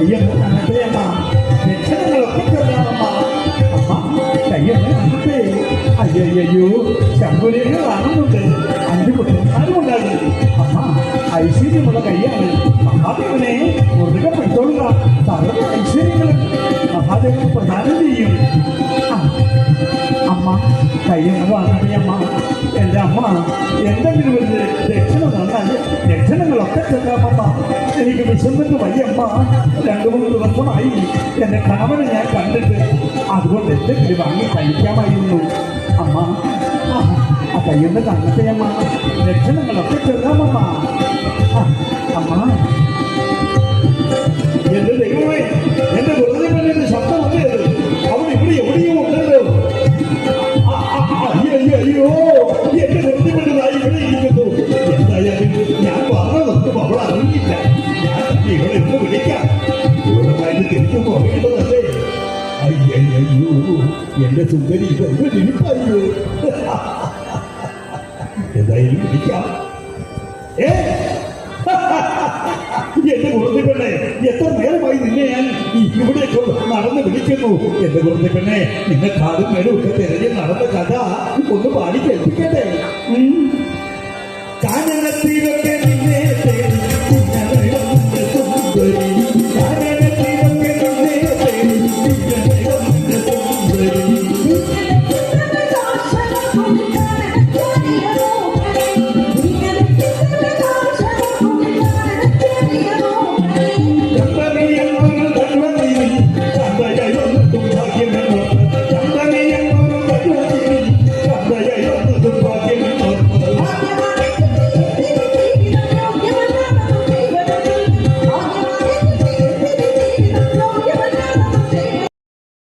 കയ്യൊന്ന് കാണട്ടെ അമ്മ, ലക്ഷണങ്ങളൊക്കെ ചെല്ലാമമ്മ. അമ്മ കയ്യൊന്ന് കാണട്ടെ. അയ്യോ ശങ്കുലികൾ കാണുന്നുണ്ട്, 5 കുട്ടന്മാരും ഉണ്ടാകും. അമ്മ ഐശ്വര്യമുള്ള കൈയാണ്. മഹാദേവനെ മുറുകെ പെട്ടോളുക, സർവ്വ ഐശ്വര്യങ്ങളും മഹാദേവൻ പ്രദാനം ചെയ്യും. അമ്മ കയ്യൊന്ന് കാണട്ടെ അമ്മ. എൻ്റെ അമ്മ എന്തെങ്കിലും ഒരു ദക്ഷിണ തന്നാൽ ലക്ഷണങ്ങളൊക്കെ ചെല്ലാമമ്മ. എനിക്ക് വിശന്നിട്ട് വയ്യമ്മ. 2-3 ദിവസമായി എൻ്റെ കണവനെ ഞാൻ കണ്ടിട്ട്, അതുകൊണ്ട് എന്തെങ്കിലും വാങ്ങി കഴിക്കാമായിരുന്നു അമ്മ. ആ കയ്യൊന്ന് കാണട്ടെ അമ്മ, ലക്ഷണങ്ങളൊക്കെ ചെല്ലാമമ്മ. അമ്മ എന്റെ ദൈവമേ, എന്റെ വെറുതെ ശബ്ദം വന്നത് അവൻ ഇവിടെ എവിടെയോ ഉണ്ടല്ലോ. അയ്യോ എന്റെ വെറുതെ ഇവിടെ ഇരിക്കുന്നു. എന്തായാലും ഞാൻ പറഞ്ഞതൊന്നും അവൾ അറിയില്ല. ഞാൻ ഇവിടെ ഇന്ന് വിളിക്കാം, ഇവരുമായിട്ട് തിരിച്ചു പോകേണ്ടതല്ലേ. അയ്യോ എന്റെ സുന്ദരി ഇരിപ്പയ്യോ. എന്തായാലും വിളിക്കാം. എന്റെ കുറുതി പെണ്ണെ, എത്ര നേരമായി നിന്നെ ഞാൻ ഇവിടേക്ക് നടന്ന് വിളിക്കുന്നു. എന്റെ കുറുതി പെണ്ണെ, നിന്നെ കാടും മേടും ഒക്കെ തിരഞ്ഞ് നടന്ന കഥ ഒന്ന് പാടി കേൾപ്പിക്കട്ടെ. കാനനത്തിലൊക്കെ നിന്നെ